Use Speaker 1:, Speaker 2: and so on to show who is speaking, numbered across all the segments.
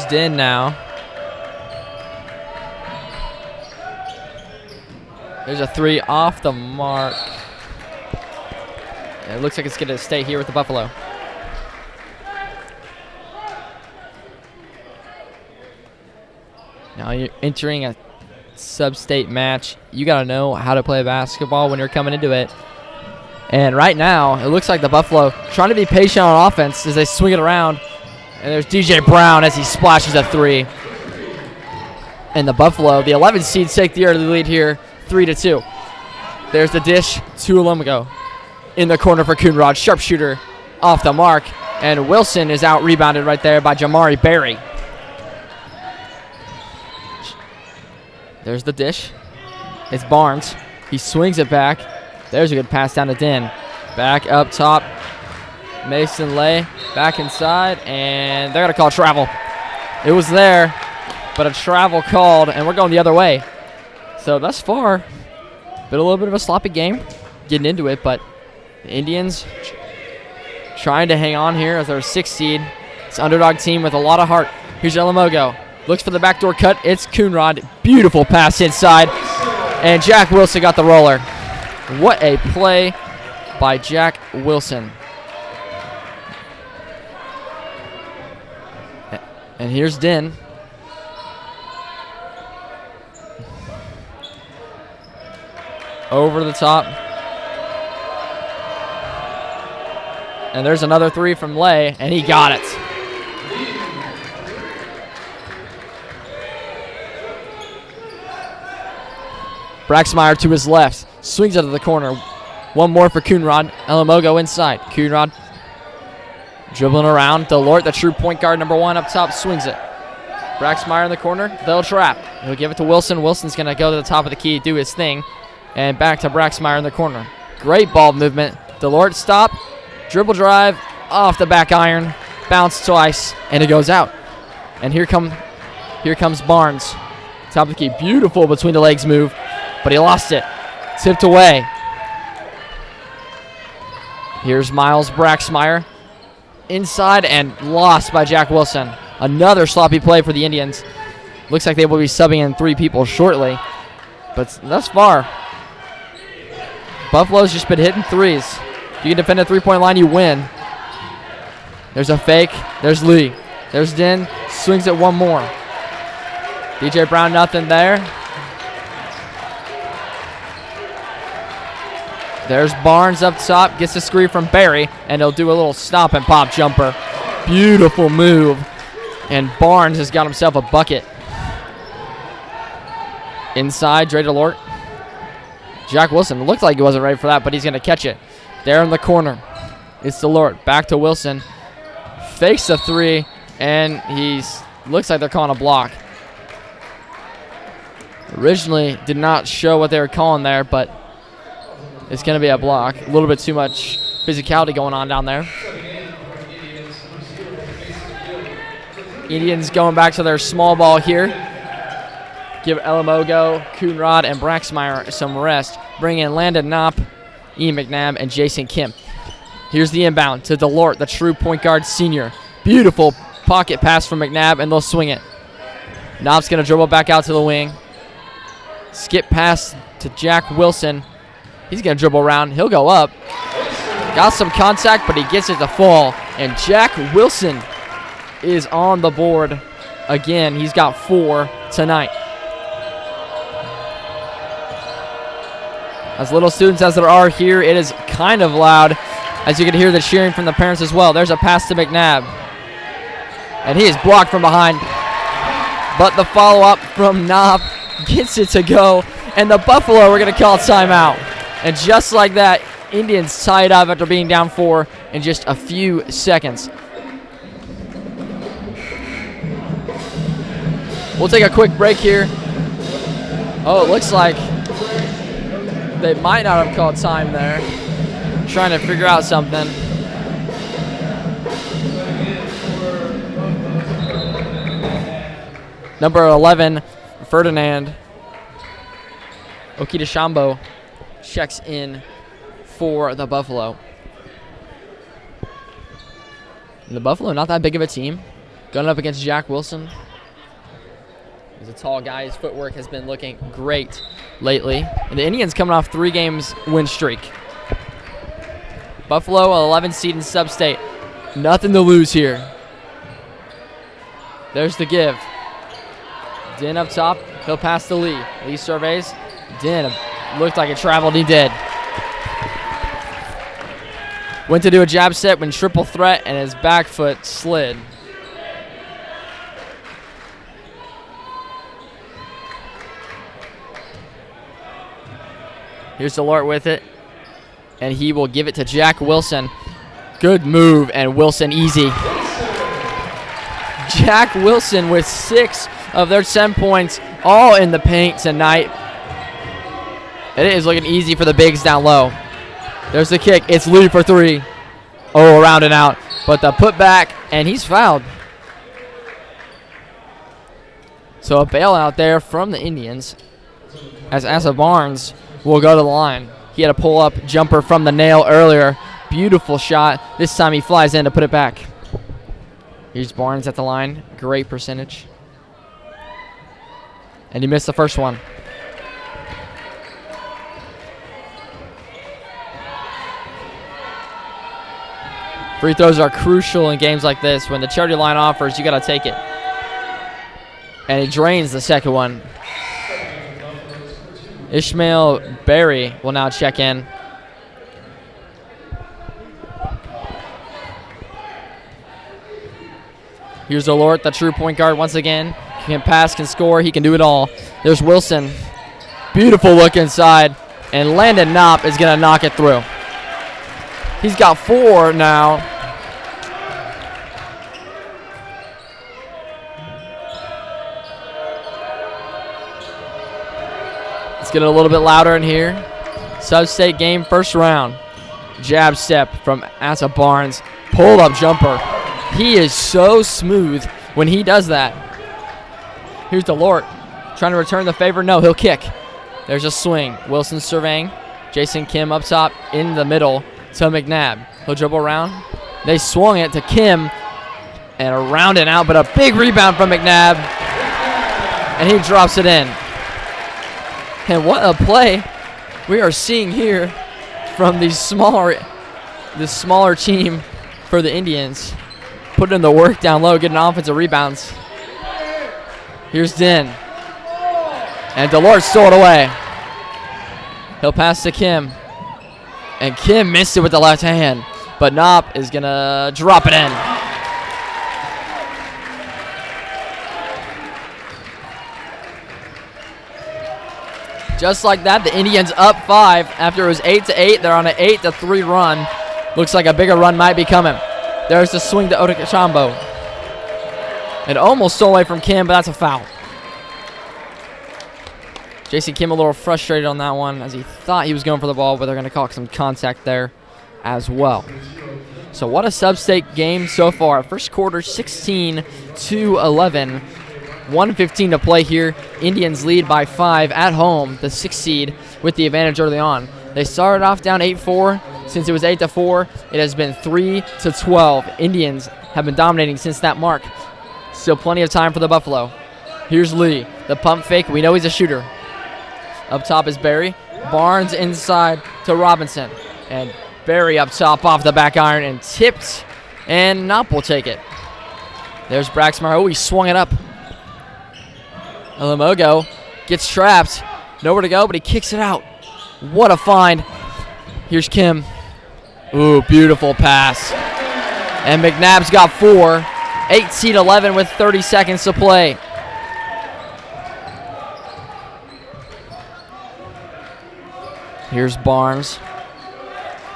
Speaker 1: Here's Din now. There's a 3 off the mark. It looks like it's going to stay here with the Buffalo. Now you're entering a sub-state match. You got to know how to play basketball when you're coming into it. And right now, it looks like the Buffalo trying to be patient on offense as they swing it around. And there's DJ Brown as he splashes a 3. And the Buffalo, the 11 seeds, take the early lead here, 3-2. There's the dish to Olumgo. In the corner for Coonrod, sharpshooter off the mark. And Wilson is out rebounded right there by Jamari Berry. There's the dish. It's Barnes. He swings it back. There's a good pass down to Din. Back up top. Mason Lay back inside, and they're going to call travel. It was there, but a travel called, and we're going the other way. So thus far, been a little bit of a sloppy game getting into it, but the Indians trying to hang on here as their 6th seed. It's an underdog team with a lot of heart. Here's Elamogo. Looks for the backdoor cut. It's Coonrod. Beautiful pass inside, and Jack Wilson got the roller. What a play by Jack Wilson. And here's Din. Over the top. And there's another 3 from Lay, and he got it. Braxmeyer to his left. Swings out of the corner. One more for Coonrod. Elamogo inside. Coonrod dribbling around. Delort, the true point guard, number 1 up top, swings it. Braxmeyer in the corner. They'll trap. He'll give it to Wilson. Wilson's going to go to the top of the key, do his thing. And back to Braxmeyer in the corner. Great ball movement. Delort stop. Dribble drive. Off the back iron. Bounce twice. And it goes out. And here comes Barnes. Top of the key. Beautiful between the legs move. But he lost it. Tipped away. Here's Miles Braxmeyer. Inside and lost by Jack Wilson. Another sloppy play for the Indians. Looks like they will be subbing in 3 people shortly. But thus far, Buffalo's just been hitting 3s. If you can defend a 3-point line, you win. There's a fake. There's Lee. There's Din. Swings it one more. DJ Brown, nothing there. There's Barnes up top, gets the screen from Barry, and he'll do a little stop and pop jumper. Beautiful move. And Barnes has got himself a bucket. Inside, Dre Delort. Jack Wilson looked like he wasn't ready for that, but he's going to catch it. There in the corner. It's Delort. Back to Wilson. Fakes the 3, and looks like they're calling a block. Originally did not show what they were calling there, but it's going to be a block. A little bit too much physicality going on down there. Indians going back to their small ball here. Give Elamogo, Coonrod, and Braxmeyer some rest. Bring in Landon Knopp, Ian McNabb, and Jason Kim. Here's the inbound to Delort, the true point guard senior. Beautiful pocket pass from McNabb, and they'll swing it. Knopp's going to dribble back out to the wing. Skip pass to Jack Wilson. He's going to dribble around. He'll go up. Got some contact, but he gets it to fall. And Jack Wilson is on the board again. He's got 4 tonight. As little students as there are here, it is kind of loud, as you can hear the cheering from the parents as well. There's a pass to McNabb. And he is blocked from behind. But the follow-up from Knopp gets it to go. And the Buffalo are going to call timeout. And just like that, Indians tie it up after being down 4 in just a few seconds. We'll take a quick break here. Oh, it looks like they might not have called time there. Trying to figure out something. Number 11, Ferdinand Okidashambo checks in for the Buffalo. And the Buffalo, not that big of a team. Going up against Jack Wilson. He's a tall guy. His footwork has been looking great lately. And the Indians coming off 3 games win streak. Buffalo, 11 seed in sub-state. Nothing to lose here. There's the give. Din up top. He'll pass to Lee. Lee surveys. Din looked like it traveled. He did. Went to do a jab set when triple threat, and his back foot slid. Here's Delort with it, and he will give it to Jack Wilson. Good move, and Wilson easy. Jack Wilson with 6 of their 10 points, all in the paint tonight. It is looking easy for the bigs down low. There's the kick. It's Lee for 3. Oh, around and out. But the putback, and he's fouled. So a bailout there from the Indians as Asa Barnes will go to the line. He had a pull-up jumper from the nail earlier. Beautiful shot. This time he flies in to put it back. Here's Barnes at the line. Great percentage. And he missed the first one. Free throws are crucial in games like this. When the charity line offers, you got to take it. And he drains the second one. Ishmael Berry will now check in. Here's Delort, the true point guard once again. He can pass, can score, he can do it all. There's Wilson. Beautiful look inside. And Landon Knopp is going to knock it through. He's got 4 now. It's getting a little bit louder in here. Sub-state game, first round. Jab step from Asa Barnes. Pull-up jumper. He is so smooth when he does that. Here's Delort trying to return the favor. No, he'll kick. There's a swing. Wilson surveying. Jason Kim up top in the middle to McNabb. He'll dribble around. They swung it to Kim and around and out, but a big rebound from McNabb. And he drops it in. And what a play we are seeing here from this smaller team for the Indians. Putting in the work down low, getting offensive rebounds. Here's Din. And Delort stole it away. He'll pass to Kim. And Kim missed it with the left hand. But Knopp is going to drop it in. Just like that, the Indians up 5 after it was 8-8. They're on an 8-3 run. Looks like a bigger run might be coming. There's the swing to Odekachambo. It almost stole away from Kim, but that's a foul. Jason Kim a little frustrated on that one as he thought he was going for the ball, but they're going to call some contact there as well. So what a sub-state game so far. First quarter, 16-11. 1:15 to play here. Indians lead by 5 at home, the 6th seed, with the advantage early on. They started off down 8-4. Since it was 8-4, it has been 3-12. Indians have been dominating since that mark. Still plenty of time for the Buffalo. Here's Lee, the pump fake. We know he's a shooter. Up top is Berry. Barnes inside to Robinson. And Berry up top off the back iron and tipped. And Knopp will take it. There's Braxmar. Oh, he swung it up. Alamogo gets trapped. Nowhere to go, but he kicks it out. What a find. Here's Kim. Ooh, beautiful pass. And McNabb's got 4. 8-11 with 30 seconds to play. Here's Barnes.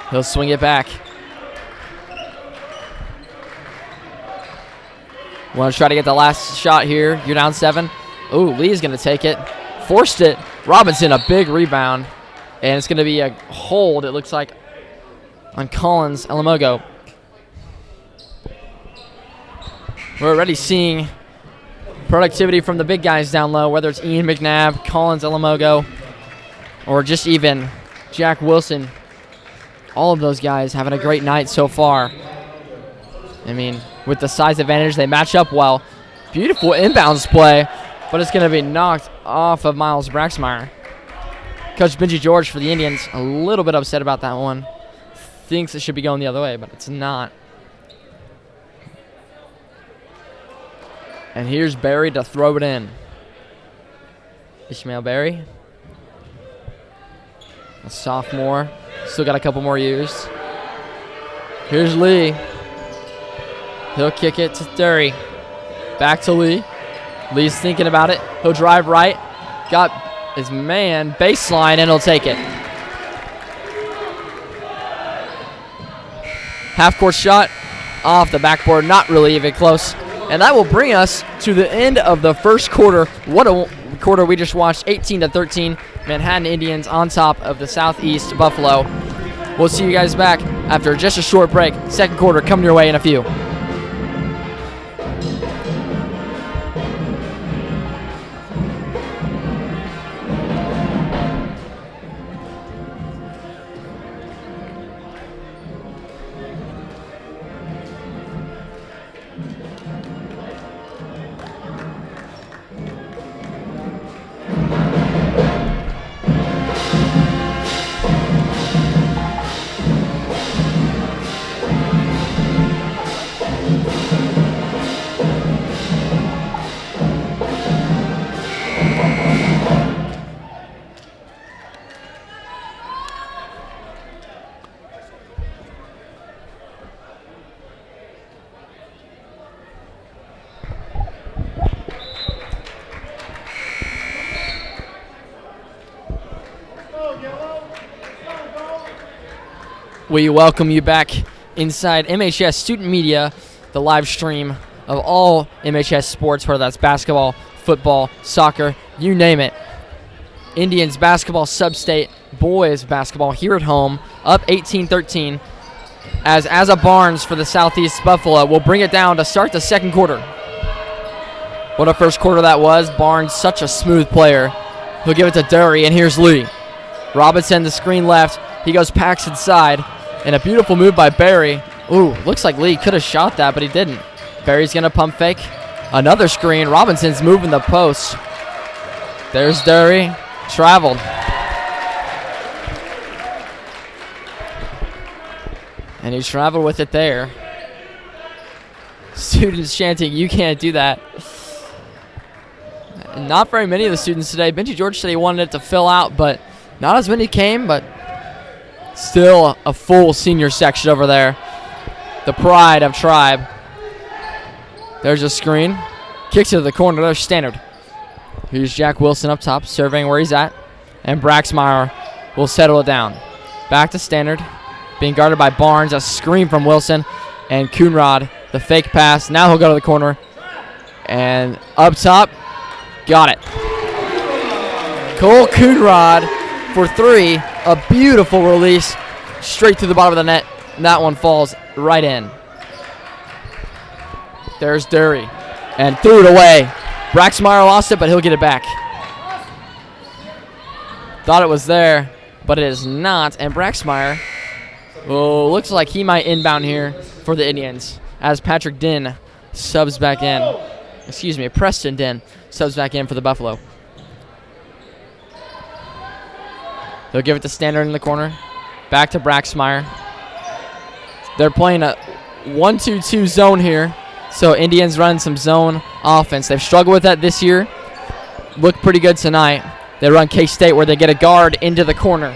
Speaker 1: He'll swing it back. Want to try to get the last shot here. You're down 7. Ooh, Lee's going to take it. Forced it. Robinson, a big rebound. And it's going to be a hold, it looks like, on Collins Alamogo. We're already seeing productivity from the big guys down low, whether it's Ian McNabb, Collins Alamogo, or just even Jack Wilson. All of those guys having a great night so far. I mean, with the size advantage. They match up well. Beautiful inbounds play, but it's going to be knocked off of Miles Braxmeyer. Coach Benji George for the Indians, a little bit upset about that one. Thinks it should be going the other way, but it's not. And here's Barry to throw it in. Ishmael Barry. A sophomore. Still got a couple more years. Here's Lee. He'll kick it to Dury. Back to Lee. Lee's thinking about it. He'll drive right. Got his man baseline, and he'll take it. Half-court shot off the backboard. Not really even close. And that will bring us to the end of the first quarter. What a quarter we just watched. 18-13. Manhattan Indians on top of the Southeast Buffalo. We'll see you guys back after just a short break. Second quarter coming your way in a few. We welcome you back inside MHS Student Media, the live stream of all MHS sports, whether that's basketball, football, soccer, you name it. Indians basketball sub-state, boys basketball here at home, up 18-13 as Asa Barnes for the Southeast Buffalo will bring it down to start the second quarter. What a first quarter that was. Barnes, such a smooth player. He'll give it to Dury, and here's Lee. Robinson, the screen left. He goes Paxton side. And a beautiful move by Barry. Ooh, looks like Lee could have shot that, but he didn't. Barry's going to pump fake. Another screen. Robinson's moving the post. There's Dury. Traveled. And he traveled with it there. Students chanting, "You can't do that." Not very many of the students today. Benji George said he wanted it to fill out, but not as many came, but still a full senior section over there. The pride of Tribe. There's a screen. Kicks it to the corner. There's Standard. Here's Jack Wilson up top, surveying where he's at. And Braxmeyer will settle it down. Back to Standard. Being guarded by Barnes. A screen from Wilson. And Coonrod, the fake pass. Now he'll go to the corner. And up top. Got it. Cole Coonrod for three. A beautiful release straight to the bottom of the net. And that one falls right in. There's Dury. And threw it away. Braxmeyer lost it, but he'll get it back. Thought it was there, but it is not. And Braxmeyer, looks like he might inbound here for the Indians as Patrick Dinn subs back in. Excuse me, Preston Dinn subs back in for the Buffalo. They'll give it to Standard in the corner. Back to Braxmeyer. They're playing a 1-2-2 zone here. So Indians run some zone offense. They've struggled with that this year. Looked pretty good tonight. They run K-State where they get a guard into the corner.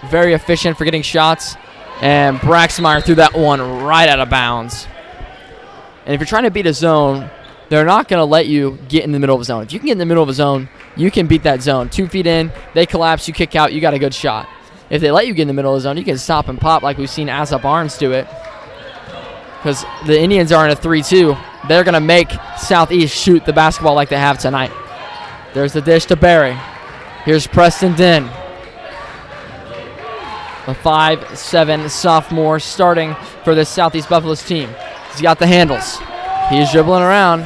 Speaker 1: Very efficient for getting shots. And Braxmeyer threw that one right out of bounds. And if you're trying to beat a zone, they're not going to let you get in the middle of a zone. If you can get in the middle of a zone, you can beat that zone. 2 feet in, they collapse, you kick out, you got a good shot. If they let you get in the middle of the zone, you can stop and pop like we've seen Asa Barnes do it. Because the Indians are in a 3-2. They're going to make Southeast shoot the basketball like they have tonight. There's the dish to Barry. Here's Preston Dinn. A 5'7" sophomore starting for this Southeast Buffaloes team. He's got the handles. He's dribbling around.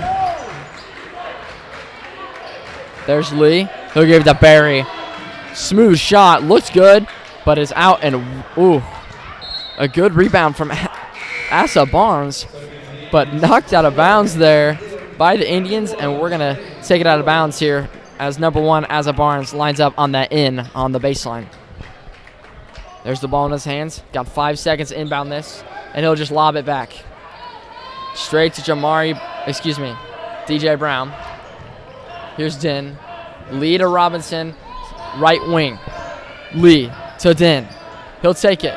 Speaker 1: There's Lee. He'll give it to Barry. Smooth shot. Looks good, but is out. And, ooh, a good rebound from Asa Barnes. but knocked out of bounds there by the Indians, and we're going to take it out of bounds here as number 1, Asa Barnes, lines up on that in on the baseline. There's the ball in his hands. Got 5 seconds to inbound this, and he'll just lob it back. Straight to DJ Brown. Here's Din. Lee to Robinson, right wing. Lee to Din. He'll take it.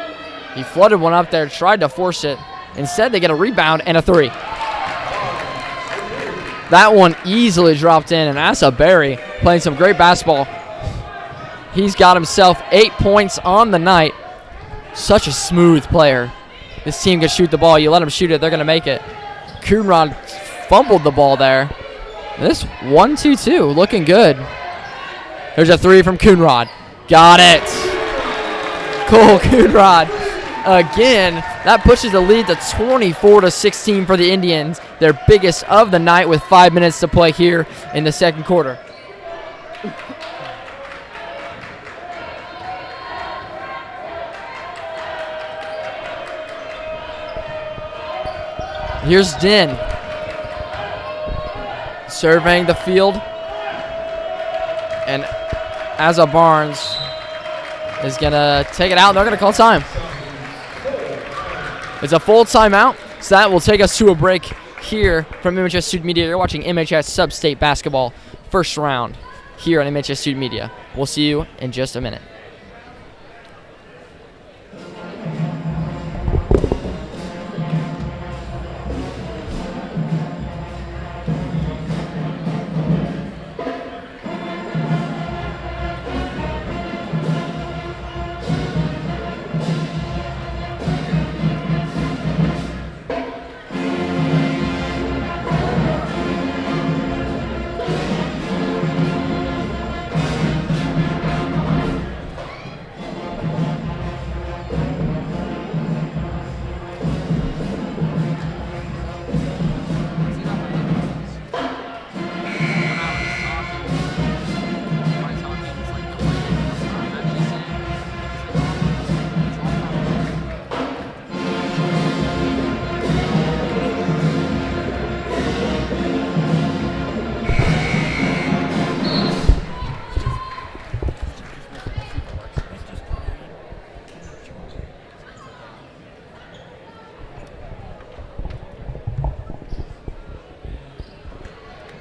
Speaker 1: He flooded one up there, tried to force it. Instead, they get a rebound and a 3. That one easily dropped in, and Asa Berry playing some great basketball. He's got himself 8 points on the night. Such a smooth player. This team can shoot the ball. You let them shoot it, they're going to make it. Coonrod fumbled the ball there. This 1-2-2 looking good. There's a 3 from Coonrod. Got it. Cole Coonrod again. That pushes the lead to 24-16 for the Indians. Their biggest of the night with 5 minutes to play here in the second quarter. Here's Din. Surveying the field. And Asa Barnes is going to take it out. They're going to call time. It's a full timeout, so that will take us to a break here from MHS Student Media. You're watching MHS Sub-State Basketball first round here on MHS Student Media. We'll see you in just a minute.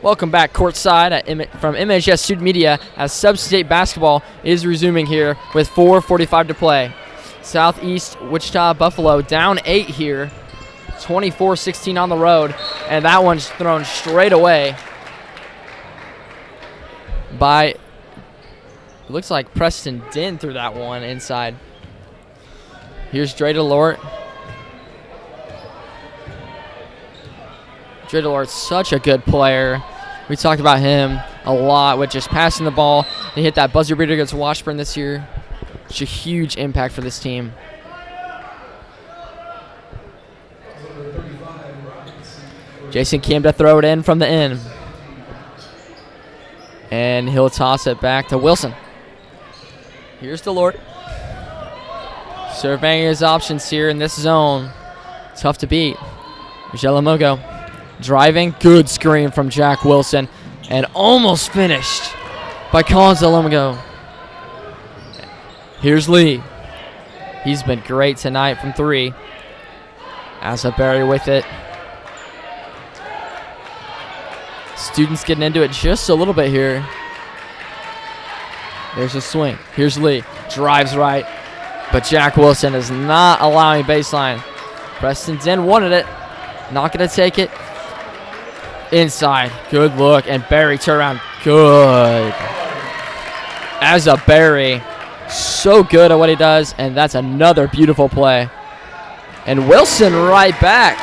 Speaker 1: Welcome back courtside from MHS Student Media as Sub-State Basketball is resuming here with 4:45 to play. Southeast Wichita Buffalo down 8 here, 24-16 on the road, and that one's thrown straight away by, it looks like Preston Din threw that one inside. Here's Dre DeLort. Dre DeLort's such a good player. We talked about him a lot with just passing the ball. He hit that buzzer beater against Washburn this year. It's a huge impact for this team. Jason Kim to throw it in from the end. And he'll toss it back to Wilson. Here's DeLort. Surveying his options here in this zone. Tough to beat. Here's Yalamogo. Driving, good screen from Jack Wilson, and almost finished by Collins Yalamogo. Here's Lee. He's been great tonight from 3. Asa Berry with it. Students getting into it just a little bit here. There's a swing. Here's Lee. Drives right, but Jack Wilson is not allowing baseline. Preston Din wanted it. Not going to take it. Inside. Good look. And Berry turnaround. Good. Asa Berry. So good at what he does. And that's another beautiful play. And Wilson right back.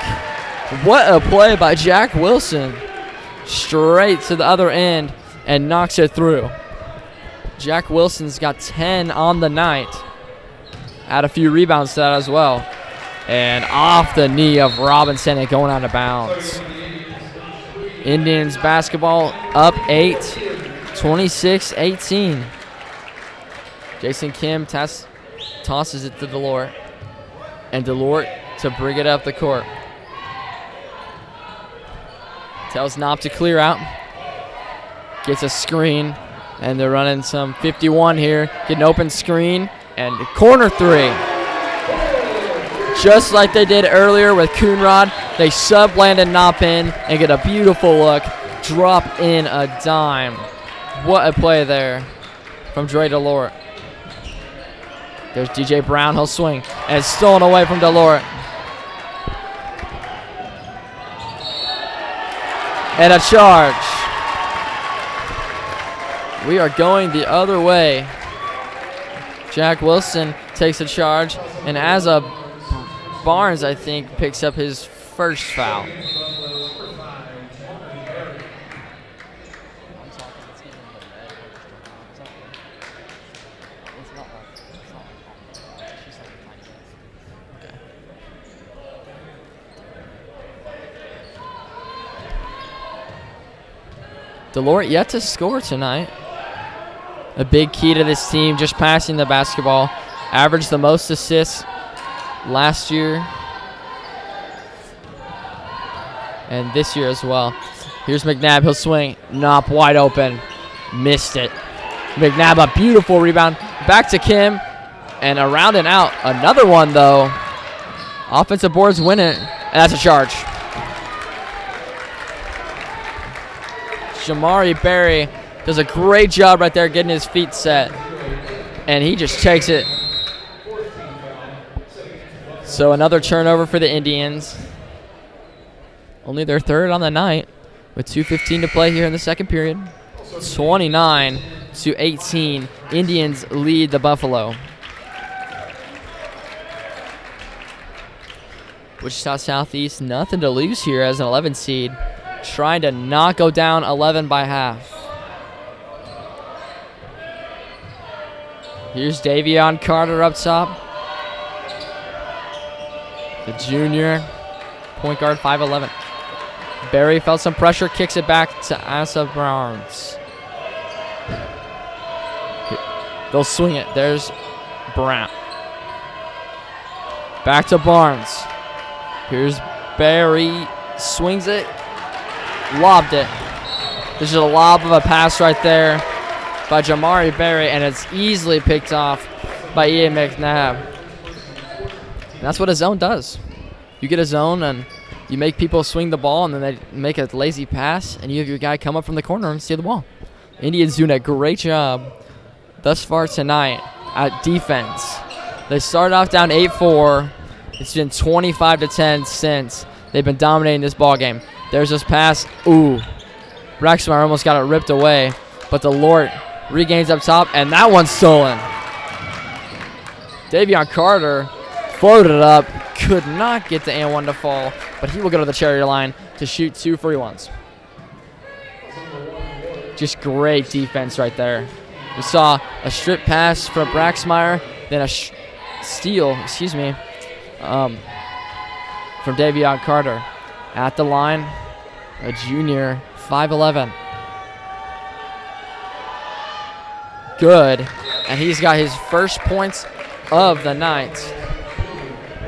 Speaker 1: What a play by Jack Wilson. Straight to the other end and knocks it through. Jack Wilson's got 10 on the night. Add a few rebounds to that as well. And off the knee of Robinson and going out of bounds. Indians basketball up 8, 26-18. Jason Kim tosses it to DeLort. And DeLort to bring it up the court. Tells Knopp to clear out. Gets a screen, and they're running some 51 here. Get an open screen, and corner three. Just like they did earlier with Coonrod, they sub Landon Knopp in and get a beautiful look. Drop in a dime. What a play there from Dre Delort. There's DJ Brown, he'll swing, and it's stolen away from Delort. And a charge. We are going the other way. Jack Wilson takes a charge, and Asa Barnes, I think, picks up his first foul. Delort yet to score tonight. A big key to this team, just passing the basketball. Averaged the most assists last year and this year as well. Here's McNabb, he'll swing. Knopp wide open. Missed it. McNabb, a beautiful rebound. Back to Kim, and around and out. Another one, though. Offensive boards win it, and that's a charge. Jamari Berry does a great job right there getting his feet set, and he just takes it. So another turnover for the Indians. Only their third on the night with 2:15 to play here in the second period. 29-18. Indians lead the Buffalo. Wichita Southeast, nothing to lose here as an 11 seed. Trying to not go down 11 by half. Here's Davion Carter up top. The junior, point guard, 5'11". Barry felt some pressure, kicks it back to Asa Barnes. They'll swing it. There's Brown. Back to Barnes. Here's Barry. Swings it. Lobbed it. This is a lob of a pass right there by Jamari Barry, and it's easily picked off by Ian McNabb. And that's what a zone does. You get a zone, and you make people swing the ball, and then they make a lazy pass, and you have your guy come up from the corner and steal the ball. Indians doing a great job thus far tonight at defense. They started off down 8-4. It's been 25-10 since. They've been dominating this ball game. There's this pass. Ooh. Braxmar almost got it ripped away, but Delort regains up top, and that one's stolen. Davion Carter floated it up. Could not get the and one to fall, but he will go to the charity line to shoot 2 free ones. Just great defense right there. We saw a strip pass from Braxmar, then a steal, from Davion Carter. At the line, a junior, 5'11". Good, and he's got his first points of the night.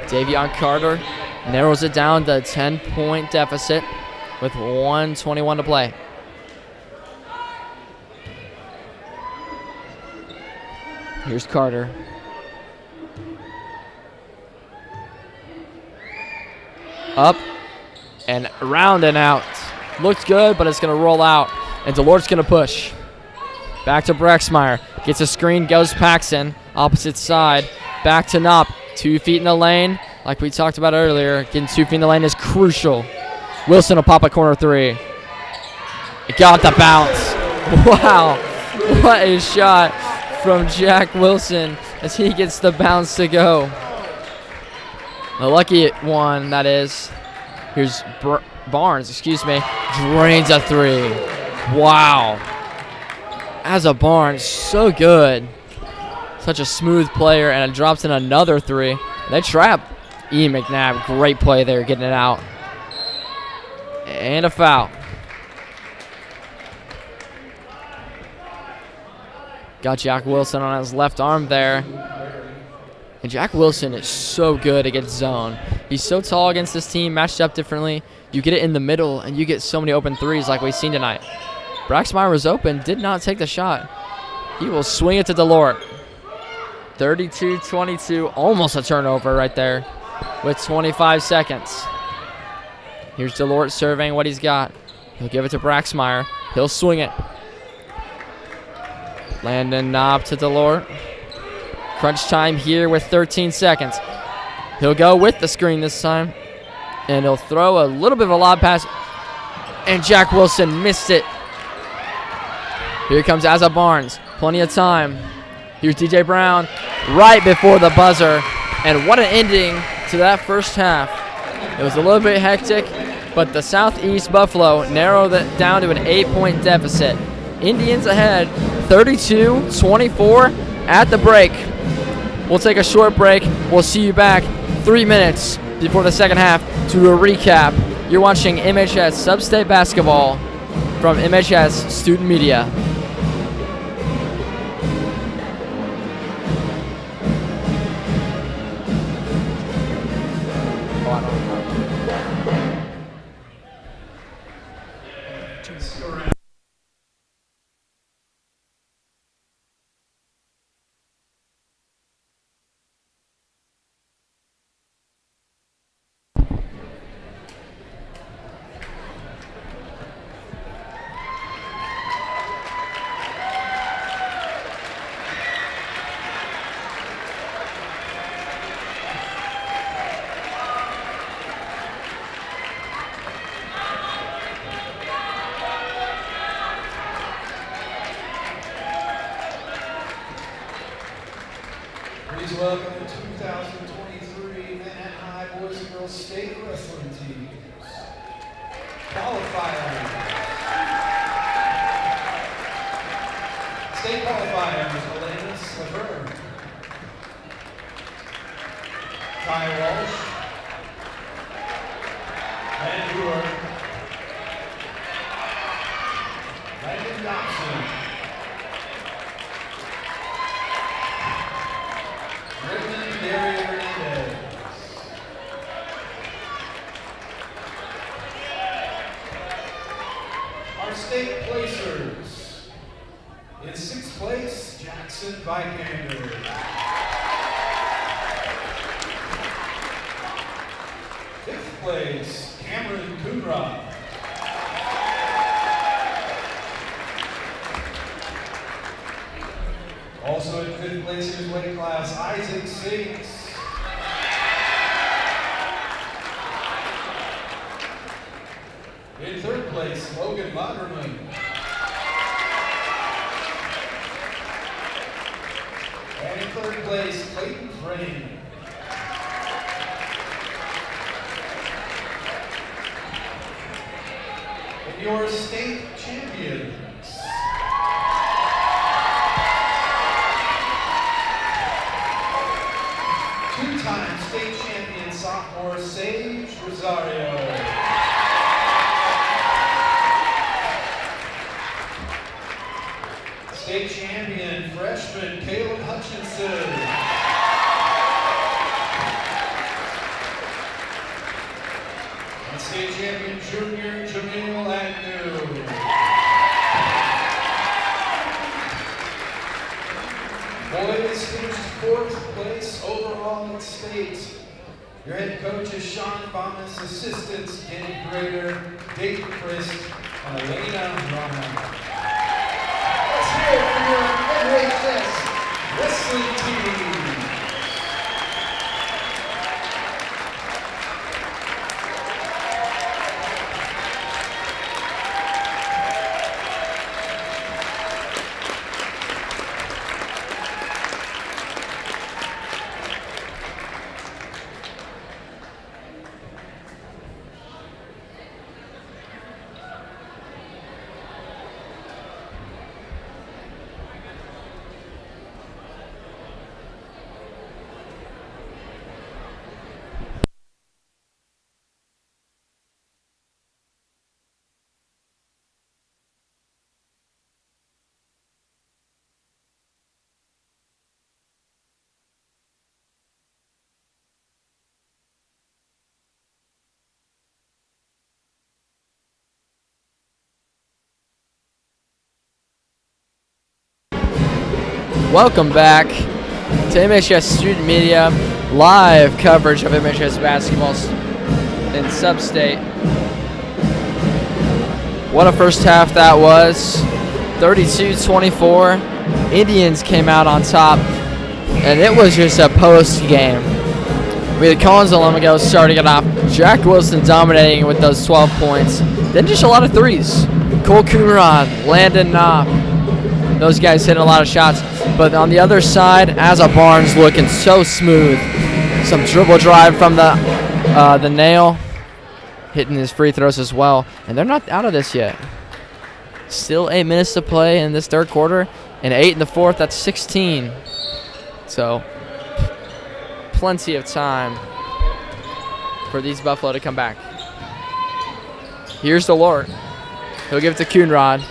Speaker 1: Davion Carter narrows it down to a 10-point deficit with 1:21 to play. Here's Carter. Up and around and out. Looks good, but it's going to roll out, and Delort's going to push. Back to Braxmar. Gets a screen, goes Paxson. Opposite side. Back to Knopp. 2 feet in the lane. Like we talked about earlier, getting 2 feet in the lane is crucial. Wilson will pop a corner three. It got the bounce. Wow. What a shot from Jack Wilson as he gets the bounce to go. The lucky one, that is. Here's Barnes, drains a three. Wow. Asa Barnes, so good. Such a smooth player, and it drops in another three. They trap Ian McNabb. Great play there, getting it out. And a foul. Got Jack Wilson on his left arm there. And Jack Wilson is so good against zone. He's so tall against this team, matched up differently. You get it in the middle, and you get so many open threes like we've seen tonight. Braxmeyer was open, did not take the shot. He will swing it to Delort. 32-22, almost a turnover right there with 25 seconds. Here's Delort surveying what he's got. He'll give it to Braxmeyer. He'll swing it. Landon Knob to Delort. Crunch time here with 13 seconds. He'll go with the screen this time. And he'll throw a little bit of a lob pass. And Jack Wilson missed it. Here comes Asa Barnes. Plenty of time. Here's DJ Brown right before the buzzer. And what an ending to that first half. It was a little bit hectic, but the Southeast Buffalo narrowed it down to an 8-point deficit. Indians ahead 32-24 at the break. We'll take a short break. We'll see you back 3 minutes before the second half to do a recap. You're watching MHS Sub-State Basketball from MHS Student Media.
Speaker 2: Please welcome the 2023 Manhattan High Boys and Girls State Wrestling Teams. Qualifiers. State qualifiers, Elena Slaver, Ty Walsh, Van Brewer, Landon Dobson, Dario Hernandez. Our state placers. In 6th place, Jackson Vikander. 5th place, Cameron Coonrod. Also in 5th place in his weight class, Isaac Sings. In 3rd place, Logan Moderman. And in 3rd place, Clayton Frame. And your state champions. Two-time state champion sophomore Sage Rosario. State champion freshman Caleb Hutchinson. And state champion junior Jamil Agnew. Boys finished 4th place overall in state. Your head coach is Sean Thomas, assistants Danny Grader, Dave Christ, and Elena Rana. Let's hear it for your MHS wrestling team.
Speaker 1: Welcome back to MHS Student Media, live coverage of MHS basketball in Sub-State. What a first half that was. 32-24. Indians came out on top, and it was just a post game. We had Collins Alamigo starting it off. Jack Wilson dominating with those 12 points. Then just a lot of threes. Cole Coonrod, Landon Knopp. Those guys hitting a lot of shots. But on the other side, Asa Barnes looking so smooth. Some dribble drive from the nail. Hitting his free throws as well. And they're not out of this yet. Still 8 minutes to play in this third quarter. And 8 in the fourth, that's 16. So, plenty of time for these Buffalo to come back. Here's DeLort. He'll give it to Coonrod.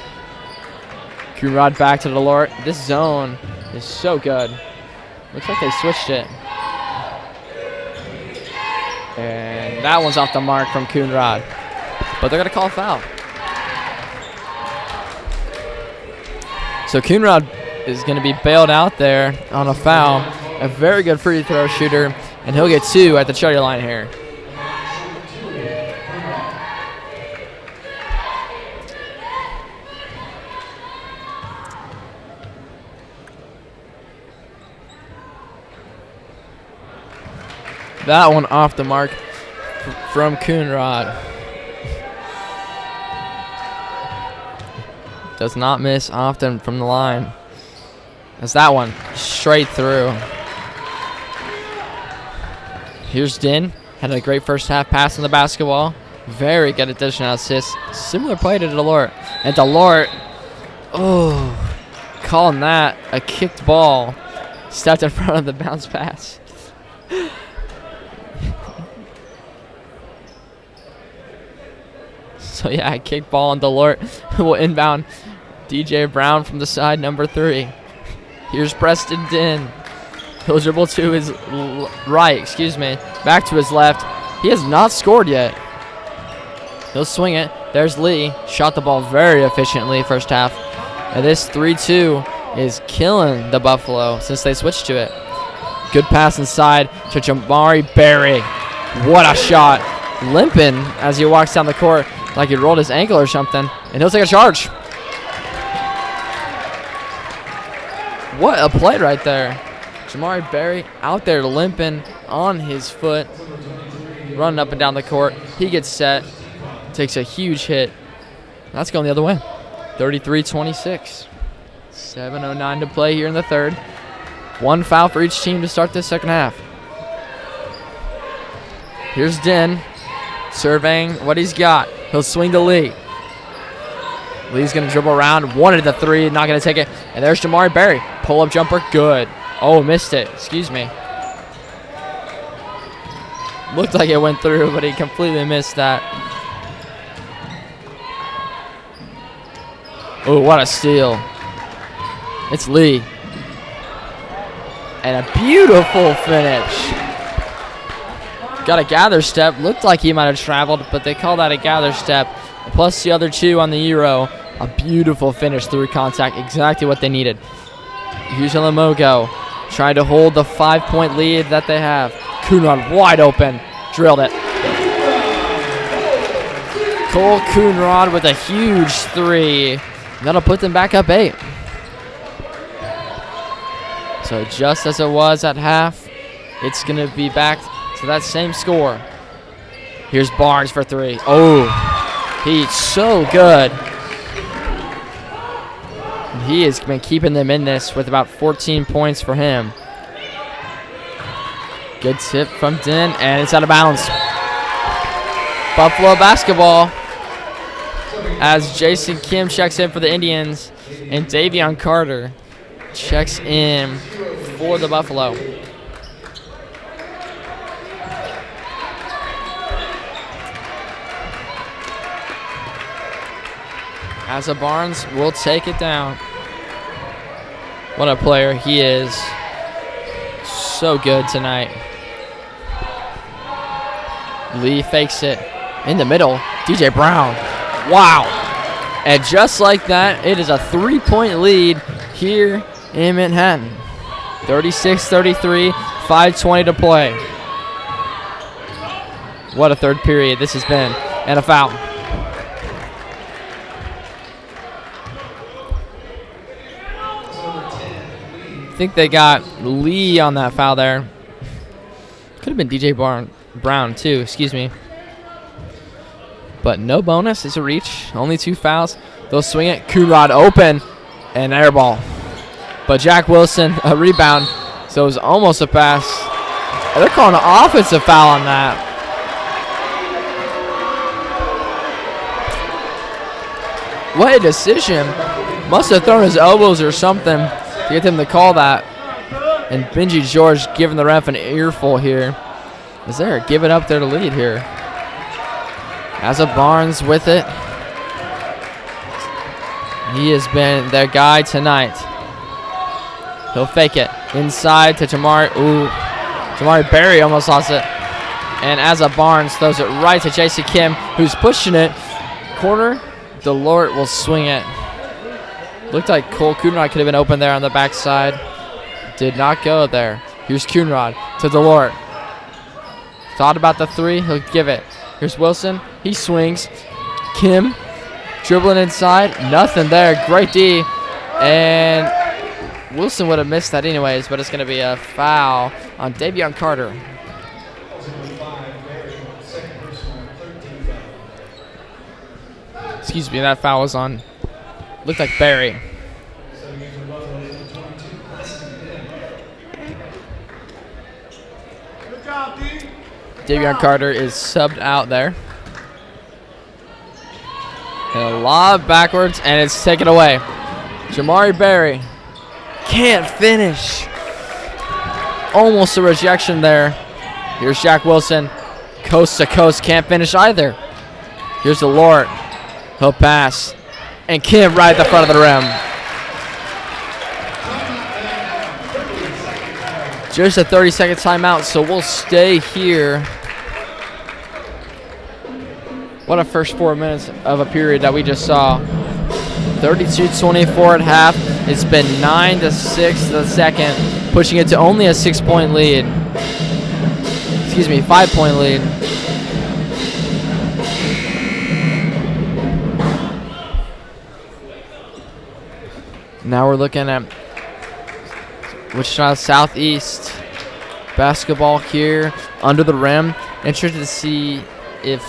Speaker 1: Coonrod back to DeLort. This zone is so good. Looks like they switched it. And that one's off the mark from Coonrod. But they're going to call a foul. So Coonrod is going to be bailed out there on a foul. A very good free throw shooter. And he'll get 2 at the charity line here. That one off the mark from Coonrod. Does not miss often from the line. That's that one straight through. Here's Din. Had a great first half pass on the basketball. Very good addition and assist. Similar play to DeLort. And DeLort, calling that a kicked ball. Stepped in front of the bounce pass. So yeah, a kick ball on DeLort will inbound DJ Brown from the side, number 3. Here's Preston Din. He'll dribble to his right, back to his left. He has not scored yet. He'll swing it. There's Lee. Shot the ball very efficiently first half. And this 3-2 is killing the Buffalo since they switched to it. Good pass inside to Jamari Berry. What a shot. Limping as he walks down the court like he rolled his ankle or something. And he'll take a charge. What a play right there. Jamari Berry out there limping on his foot. Running up and down the court. He gets set. Takes a huge hit. That's going the other way. 33-26. 7:09 to play here in the third. 1 foul for each team to start this second half. Here's Din. Surveying what he's got. He'll swing to Lee. Lee's going to dribble around. Wanted the 3. Not going to take it. And there's Jamari Berry. Pull-up jumper. Good. Oh, missed it. Looked like it went through, but he completely missed that. Oh, what a steal. It's Lee. And a beautiful finish. Got a gather step. Looked like he might have traveled, but they call that a gather step. Plus the other 2 on the Euro. A beautiful finish through contact. Exactly what they needed. Here's Alamogo. Trying to hold the 5-point lead that they have. Coonrod wide open. Drilled it. Cole Coonrod with a huge 3. That'll put them back up 8. So just as it was at half, it's going to be back to that same score. Here's Barnes for 3. Oh, he's so good. He has been keeping them in this with about 14 points for him. Good tip from Din, and it's out of bounds. Buffalo basketball as Jason Kim checks in for the Indians, and Davion Carter checks in for the Buffalo. Asa Barnes will take it down. What a player he is. So good tonight. Lee fakes it in the middle. DJ Brown. Wow. And just like that, it is a 3-point lead here in Manhattan. 36-33, 5:20 to play. What a third period this has been. And a foul. I think they got Lee on that foul there. Could have been DJ Brown too, excuse me. But no bonus. It's a reach. Only 2 fouls. They'll swing it. Coonrod open and air ball. But Jack Wilson, a rebound. So it was almost a pass. And they're calling an offensive foul on that. What a decision. Must have thrown his elbows or something to get him to call that. And Benji George giving the ref an earful here. Is there giving up their lead here? Asa Barnes with it. He has been their guy tonight. He'll fake it. Inside to Jamari. Ooh. Jamari Berry almost lost it. And Asa Barnes throws it right to JC Kim, who's pushing it. Corner. Delort will swing it. Looked like Cole Coonrod could have been open there on the backside. Did not go there. Here's Coonrod to Delort. Thought about the 3. He'll give it. Here's Wilson. He swings. Kim dribbling inside. Nothing there. Great D. And Wilson would have missed that anyways, but it's going to be a foul on Davion Carter. Excuse me, that foul was on, looked like Barry.
Speaker 3: Good job, D.
Speaker 1: Davion Carter is subbed out there. And a lob backwards, and it's taken away. Jamari Berry can't finish. Almost a rejection there. Here's Jack Wilson. Coast to coast, can't finish either. Here's the Lord. He'll pass. And Kim right at the front of the rim. Just a 30-second timeout, so we'll stay here. What a first 4 minutes of a period that we just saw. 32-24 at half. It's been 9-6 the second, pushing it to only a 6-point lead. Excuse me, 5-point lead. Now we're looking at Wichita Southeast basketball here under the rim. Interested to see if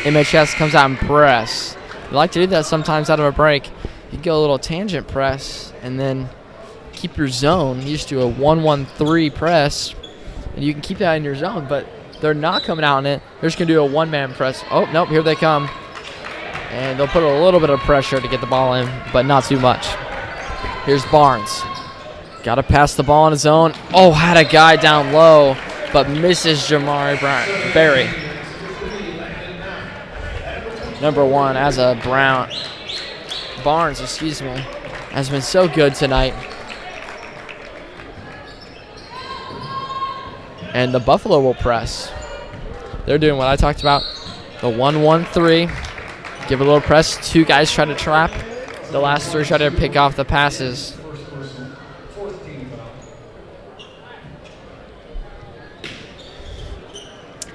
Speaker 1: MHS comes out and press. You like to do that sometimes out of a break. You go a little tangent press and then keep your zone. You just do a 1-1-3 press, and you can keep that in your zone, but they're not coming out in it. They're just going to do a one-man press. Oh, nope, here they come. And they'll put a little bit of pressure to get the ball in, but not too much. Here's Barnes. Got to pass the ball on his own. Oh, had a guy down low, but misses Jamari Berry. Number 1, Asa Barnes, excuse me, has been so good tonight. And the Buffalo will press. They're doing what I talked about, the 1-1-3. Give a little press. 2 guys try to trap. The last 3 try to pick off the passes.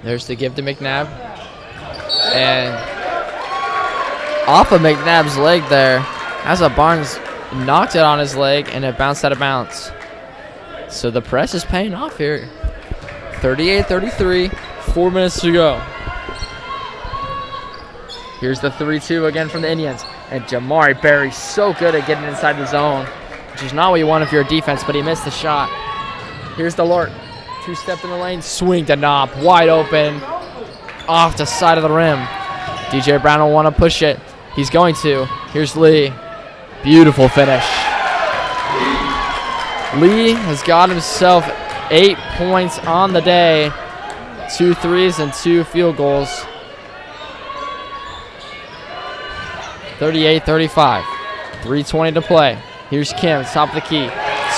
Speaker 1: There's the give to McNabb. And off of McNabb's leg there, Asa Barnes knocked it on his leg, and it bounced out of bounds. So the press is paying off here. 38-33, 4 minutes to go. Here's the 3-2 again from the Indians. And Jamari Berry so good at getting inside the zone, which is not what you want if you're a defense, but he missed the shot. Here's the Lort. 2-step in the lane, swing to knob, wide open, off the side of the rim. DJ Brown will want to push it. He's going to. Here's Lee. Beautiful finish. Lee has got himself 8 points on the day. 2 threes and 2 field goals. 38-35. 3:20 to play. Here's Kim, top of the key.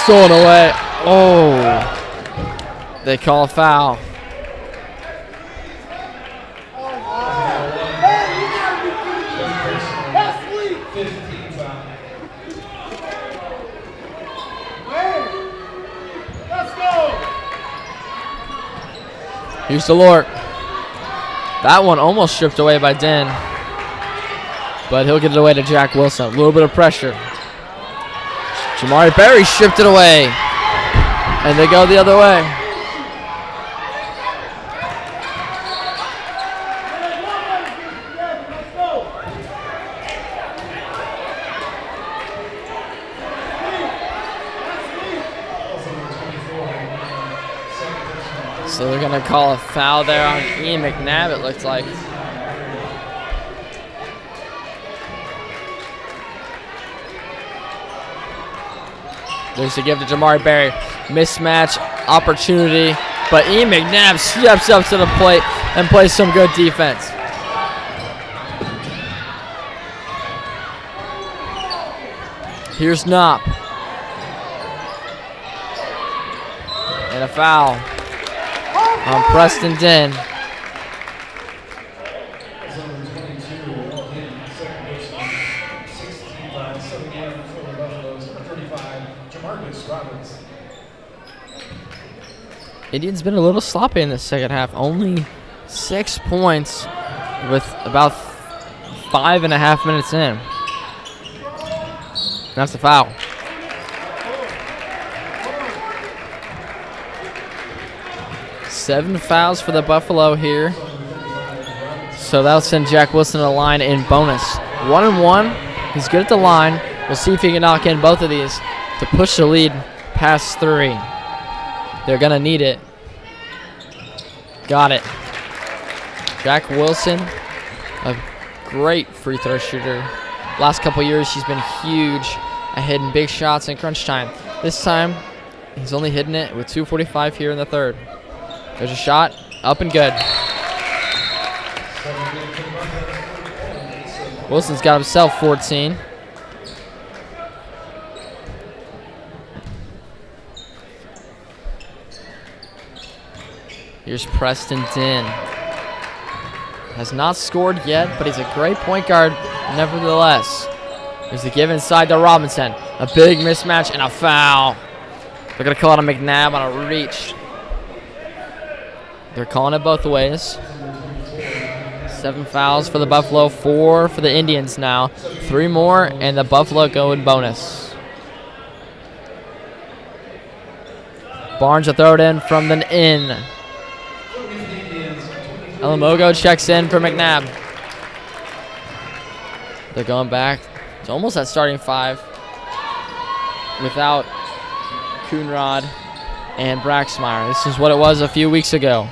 Speaker 1: Stolen away. Oh. They call a foul. Here's Delort. That one almost stripped away by Den. But he'll get it away to Jack Wilson. A little bit of pressure. Jamari Berry stripped it away. And they go the other way. So they're going to call a foul there on Ian McNabb, it looks like. There's a give to Jamari Berry. Mismatch opportunity, but Ian McNabb steps up to the plate and plays some good defense. Here's Knopp. And a foul on Preston Den. Indians been a little sloppy in the second half. Only 6 points with about 5.5 minutes in. That's the foul. Seven fouls for the Buffalo here. So that'll send Jack Wilson to the line in bonus. 1-1. He's good at the line. We'll see if he can knock in both of these to push the lead past 3. They're going to need it. Got it. Jack Wilson, a great free throw shooter. Last couple years, he's been huge at hitting big shots in crunch time. This time, he's only hitting it with 2:45 here in the third. There's a shot, up and good. Wilson's got himself 14. Here's Preston Den. Has not scored yet, but he's a great point guard nevertheless. There's the give inside to Robinson. A big mismatch and a foul. They're going to call it a McNabb on a reach. They're calling it both ways. 7 fouls for the Buffalo, 4 for the Indians now. 3 more, and the Buffalo go in bonus. Barnes will throw it in from the in. Alamogo checks in for McNabb. They're going back. It's almost at starting 5 without Coonrod and Braxmeyer. This is what it was a few weeks ago.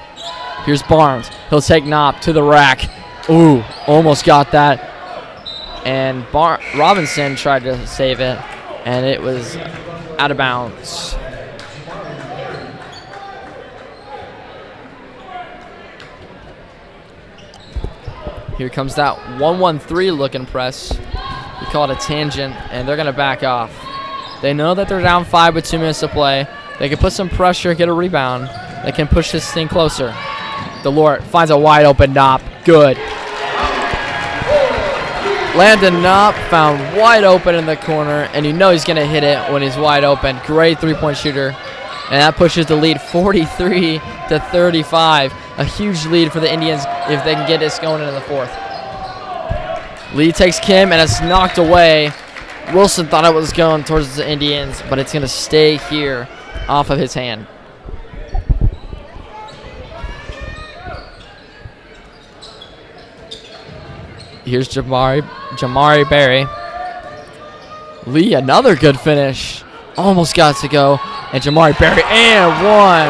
Speaker 1: Here's Barnes. He'll take Knopp to the rack. Ooh, almost got that. And Robinson tried to save it, and it was out of bounds. Here comes that 1-1-3 looking press. We call it a tangent, and they're going to back off. They know that they're down 5 with 2 minutes to play. They can put some pressure, get a rebound. They can push this thing closer. Delort finds a wide open Knopp. Good. Landon Knopp found wide open in the corner, and you know he's going to hit it when he's wide open. Great three-point shooter. And that pushes the lead 43-35. A huge lead for the Indians if they can get this going into the fourth. Lee takes Kim, and it's knocked away. Wilson thought it was going towards the Indians, but it's going to stay here off of his hand. Here's Jamari Berry. Lee, another good finish. Almost got to go. And Jamari Berry, and one.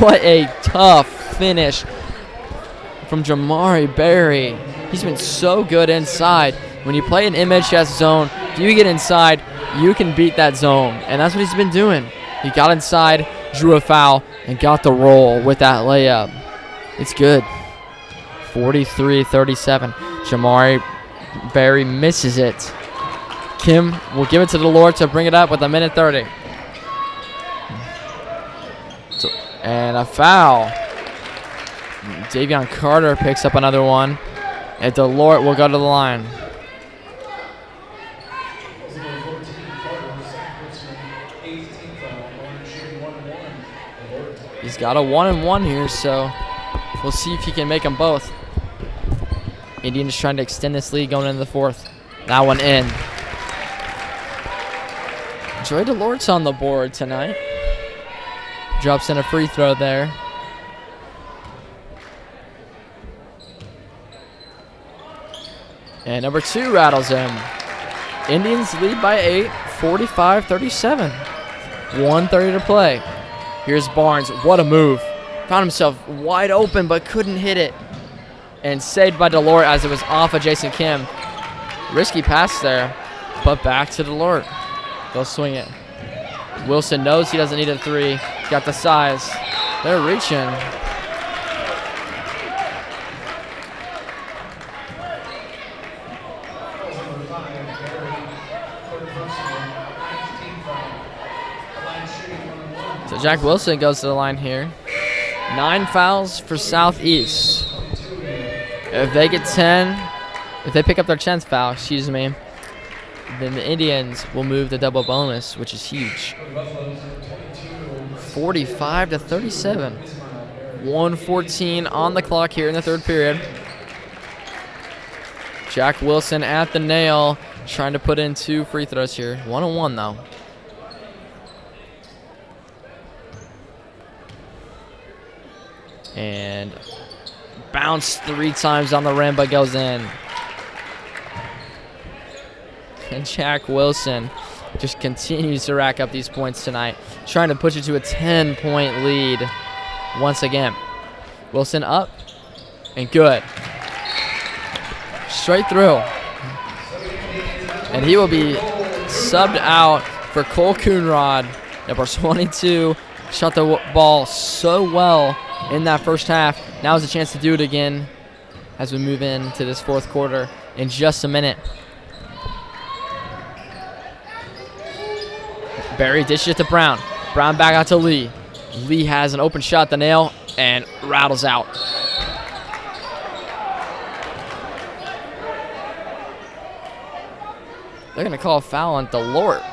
Speaker 1: What a tough finish from Jamari Berry. He's been so good inside. When you play an MHS zone, if you get inside, you can beat that zone. And that's what he's been doing. He got inside, drew a foul, and got the roll with that layup. It's good. 43-37. Jamari Berry misses it. Kim will give it to Delort to bring it up with 1:30. And a foul. Davion Carter picks up another one. And Delort will go to the line. He's got a 1-and-1 here, so we'll see if he can make them both. Indians trying to extend this lead going into the fourth. That one in. Joy DeLort's on the board tonight. Drops in a free throw there. And number 2 rattles him. Indians lead by 8, 45-37. 1:30 to play. Here's Barnes. What a move. Found himself wide open but couldn't hit it. And saved by DeLort as it was off of Jason Kim. Risky pass there, but back to DeLort. They'll swing it. Wilson knows he doesn't need a 3. He's got the size. They're reaching. So Jack Wilson goes to the line here. 9 fouls for Southeast. If they get 10, if they pick up their 10th foul, then the Indians will move the double bonus, which is huge. 45-37. 1:14 on the clock here in the third period. Jack Wilson at the nail, trying to put in 2 free throws here. 1-on-1 though. And bounced 3 times on the rim, but goes in. And Jack Wilson just continues to rack up these points tonight, trying to push it to a 10-point lead once again. Wilson up and good. Straight through. And he will be subbed out for Cole Coonrod, number 22. Shot the ball so well in that first half. Now is a chance to do it again as we move into this fourth quarter in just a minute. Barry dishes it to Brown. Brown back out to Lee. Lee has an open shot at the nail and rattles out. They're going to call a foul on DeLort.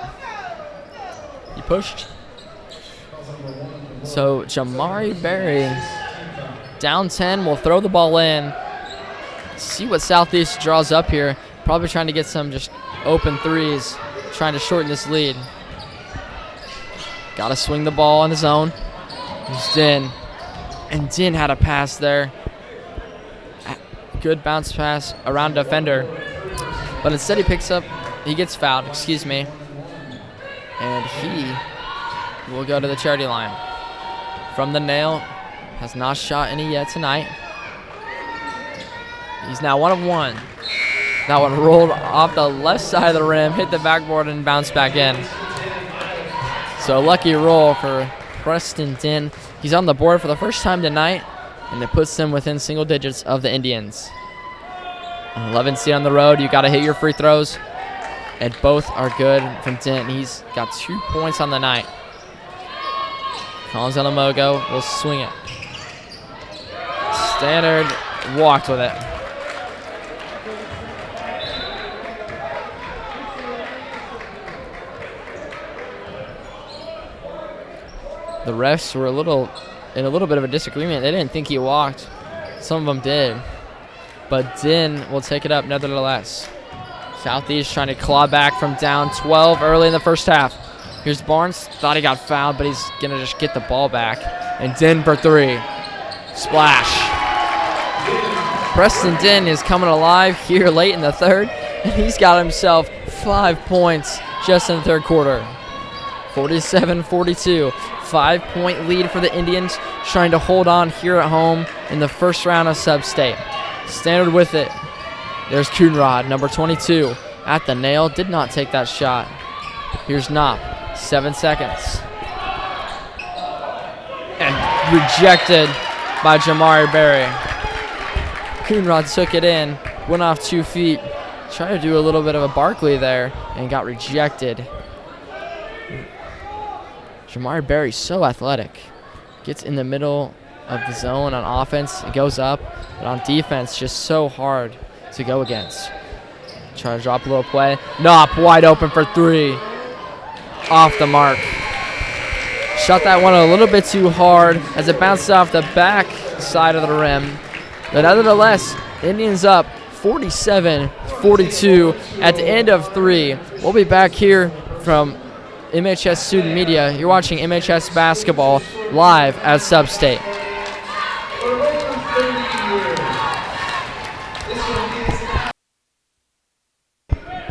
Speaker 1: He pushed. So Jamari Berry, down 10, will throw the ball in. See what Southeast draws up here. Probably trying to get some just open threes, trying to shorten this lead. Got to swing the ball on his own. Here's Din. And Din had a pass there. Good bounce pass around defender. But instead he gets fouled, and he will go to the charity line. From the nail, has not shot any yet tonight. He's now 1 of 1. That one rolled off the left side of the rim, hit the backboard, and bounced back in. So lucky roll for Preston Din. He's on the board for the first time tonight, and it puts him within single digits of the Indians. 11 seed on the road. You got to hit your free throws, and both are good from Din. He's got 2 points on the night. Collins Alamogo will swing it. Standard walked with it. The refs were in a little bit of a disagreement. They didn't think he walked. Some of them did. But Din will take it up nevertheless. Southeast trying to claw back from down 12 early in the first half. Here's Barnes. Thought he got fouled, but he's going to just get the ball back. And Din for 3. Splash. Preston Din is coming alive here late in the third. And he's got himself 5 points just in the third quarter. 47-42. 5-point lead for the Indians, trying to hold on here at home in the first round of sub-state. Standard with it. There's Coonrod, number 22, at the nail. Did not take that shot. Here's Knopp. 7 seconds. And rejected by Jamari Berry. Coonrod took it in, went off 2 feet, tried to do a little bit of a Barkley there, and got rejected. Jamari Berry, so athletic. Gets in the middle of the zone on offense. It goes up, but on defense, just so hard to go against. Try to drop a little play. Knopp wide open for 3. Off the mark. Shot that one a little bit too hard as it bounced off the back side of the rim. But nevertheless, Indians up 47-42 at the end of 3. We'll be back here from MHS Student Media. You're watching MHS Basketball live at Substate.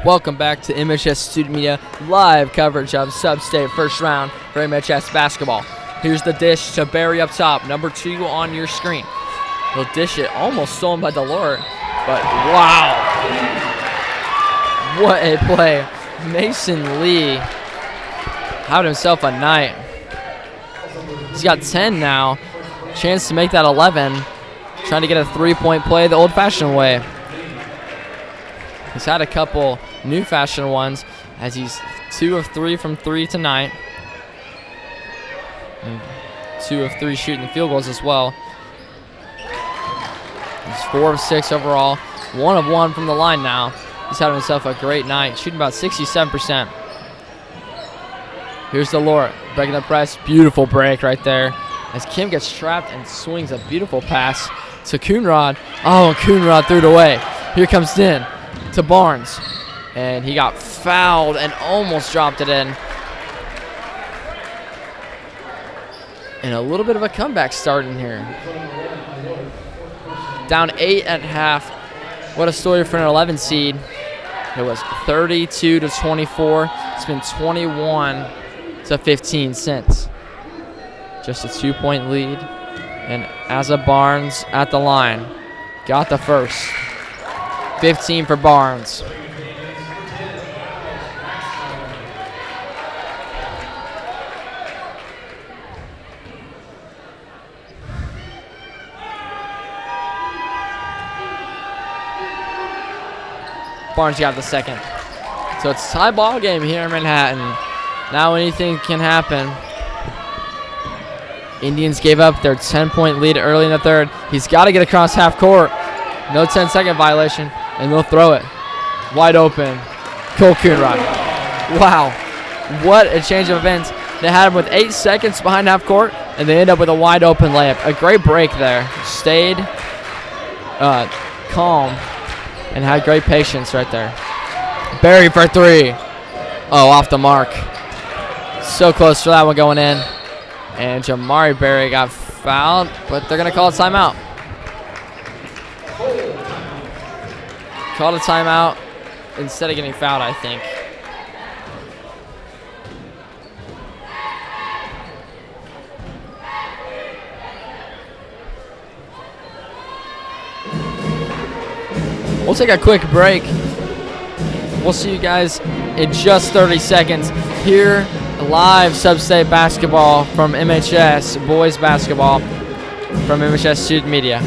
Speaker 1: Welcome back to MHS Student Media live coverage of Substate first round for MHS Basketball. Here's the dish to Barry up top, number 2 on your screen. He'll dish it, almost stolen by Delort, but wow. What a play. Mason Lee had himself a night. He's got 10 now. Chance to make that 11. Trying to get a 3-point play the old-fashioned way. He's had a couple new-fashioned ones as he's 2 of 3 from 3 tonight. And 2 of 3 shooting field goals as well. He's 4 of 6 overall. 1 of 1 from the line now. He's had himself a great night, shooting about 67%. Here's Delort breaking the press. Beautiful break right there as Kim gets trapped and swings a beautiful pass to Coonrod. Oh, and Coonrod threw it away. Here comes Din to Barnes, and he got fouled and almost dropped it in. And a little bit of a comeback starting here. Down 8 at half. What a story for an 11 seed. It was 32-24. It's been 21-15 since. Just a 2-point lead. And Asa Barnes at the line. Got the first. 15 for Barnes. Barnes got the second. So it's a tie ball game here in Manhattan. Now anything can happen. Indians gave up their 10-point lead early in the third. He's got to get across half court. No 10-second violation, and they'll throw it. Wide open. Cole Coonrod. Wow. What a change of events. They had him with 8 seconds behind half court, and they end up with a wide open layup. A great break there. Stayed calm and had great patience right there. Barry for 3. Oh, off the mark. So close for that one going in. And Jamari Berry got fouled, but they're going to call a timeout. Called a timeout instead of getting fouled, I think. We'll take a quick break. We'll see you guys in just 30 seconds here live Substate basketball from MHS boys basketball from MHS Student Media.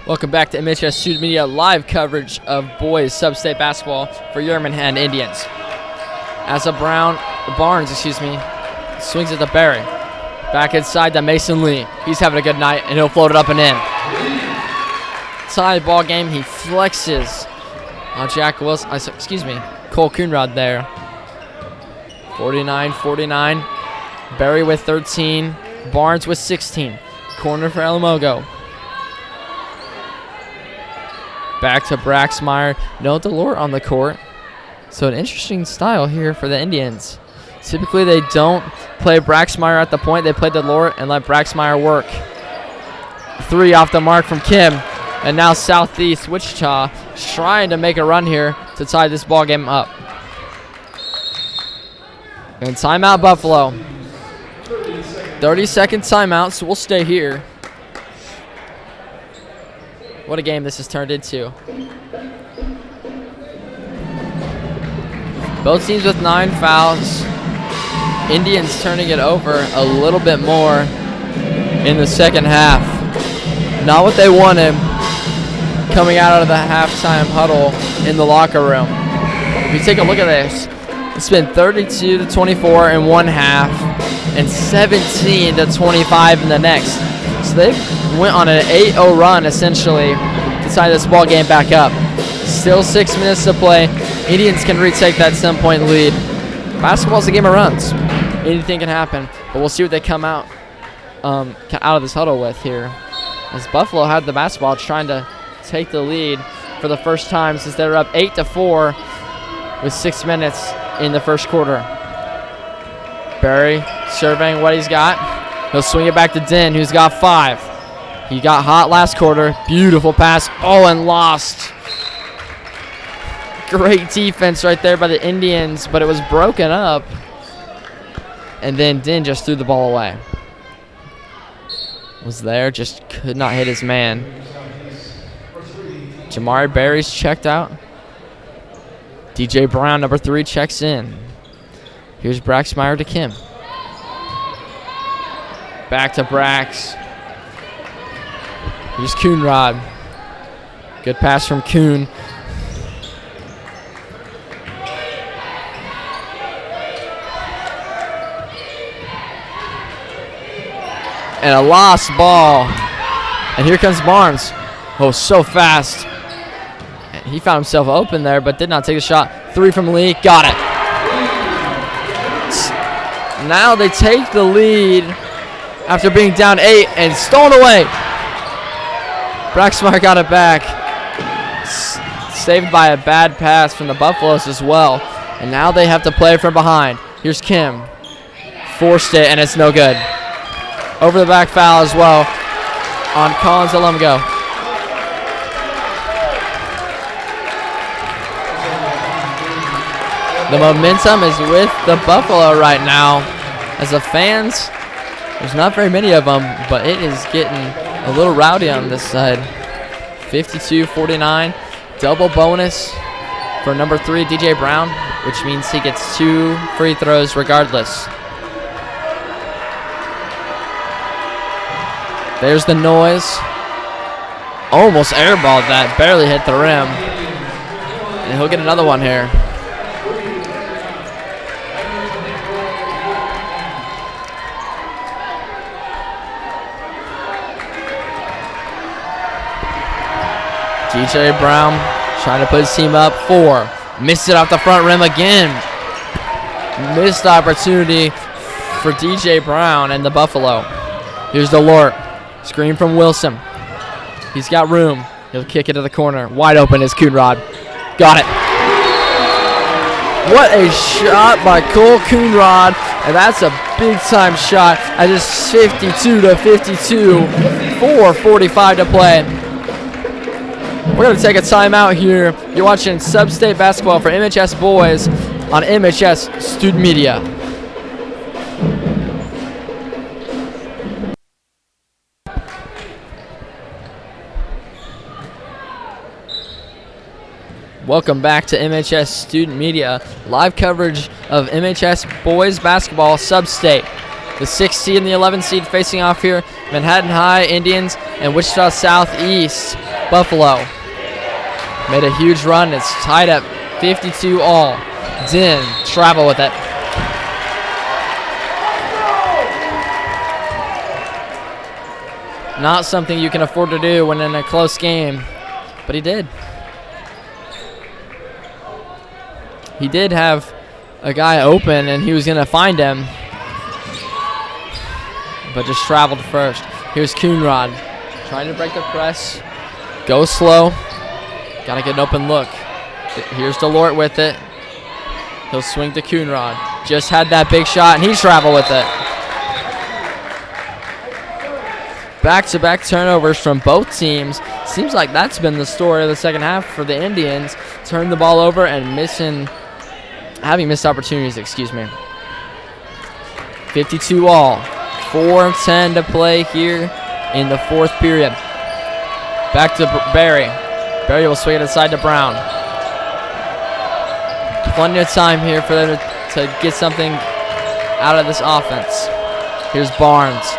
Speaker 1: Welcome back to MHS Student Media live coverage of boys Substate basketball for your Manhattan Indians. As Barnes, swings it to Barry. Back inside to Mason Lee. He's having a good night, and he'll float it up and in. Tie ball game. He flexes on Cole Coonrod there. 49-49. Barry with 13. Barnes with 16. Corner for Elamogo. Back to Braxmeyer. No Delort on the court. So an interesting style here for the Indians. Typically they don't play Braxmeyer at the point. They play Delort and let Braxmeyer work. 3 off the mark from Kim. And now Southeast Wichita trying to make a run here to tie this ball game up. And timeout Buffalo. 30-second timeout, so we'll stay here. What a game this has turned into. Both teams with 9 fouls. Indians turning it over a little bit more in the second half. Not what they wanted coming out of the halftime huddle in the locker room. If you take a look at this, it's been 32-24 in one half and 17-25 in the next. So they went on an 8-0 run essentially to tie this ball game back up. Still 6 minutes to play. Indians can retake that 7-point lead. Basketball's a game of runs. Anything can happen, but we'll see what they come out of this huddle with here. As Buffalo had the basketball, trying to take the lead for the first time since they're up 8-4 with 6 minutes in the first quarter. Barry surveying what he's got. He'll swing it back to Din, who's got 5. He got hot last quarter. Beautiful pass. Oh, and lost. Great defense right there by the Indians, but it was broken up. And then Din just threw the ball away. Was there, just could not hit his man. Jamari Berry's checked out. DJ Brown, number 3, checks in. Here's Braxmeyer to Kim. Back to Brax. Here's Coonrod. Good pass from Coon. And a lost ball. And here comes Barnes. Oh, so fast. And he found himself open there, but did not take a shot. 3 from Lee. Got it. Now they take the lead after being down 8 and stolen away. Braxmeyer got it back. Saved by a bad pass from the Buffaloes as well. And now they have to play from behind. Here's Kim. Forced it, and it's no good. Over the back foul as well on Collins Alumgo. The momentum is with the Buffalo right now. As the fans, there's not very many of them, but it is getting a little rowdy on this side. 52-49. Double bonus for number 3, DJ Brown, which means he gets 2 free throws regardless. There's the noise. Almost airballed that. Barely hit the rim. And he'll get another one here. DJ Brown trying to put his team up. 4. Missed it off the front rim again. Missed opportunity for DJ Brown and the Buffalo. Here's Delort. Screen from Wilson. He's got room. He'll kick it to the corner. Wide open is Coonrod. Got it. What a shot by Cole Coonrod. And that's a big-time shot. At just 52-52. 4:45 to play. We're going to take a timeout here. You're watching Sub-State Basketball for MHS Boys on MHS Student Media. Welcome back to MHS Student Media. Live coverage of MHS Boys Basketball Sub-State. The 6th seed and the 11th seed facing off here. Manhattan High Indians and Wichita Southeast Buffalo. Made a huge run. It's tied up 52 all. Din travel with it. Not something you can afford to do when in a close game, but he did. He did have a guy open, and he was going to find him, but just traveled first. Here's Coonrod trying to break the press. Go slow. Got to get an open look. Here's Delort with it. He'll swing to Coonrod. Just had that big shot, and he traveled with it. Back-to-back turnovers from both teams. Seems like that's been the story of the second half for the Indians. Turn the ball over and having missed opportunities, 52 all. 4:10 to play here in the 4th period. Back to Barry. Barry will swing it inside to Brown. Plenty of time here for them to get something out of this offense. Here's Barnes.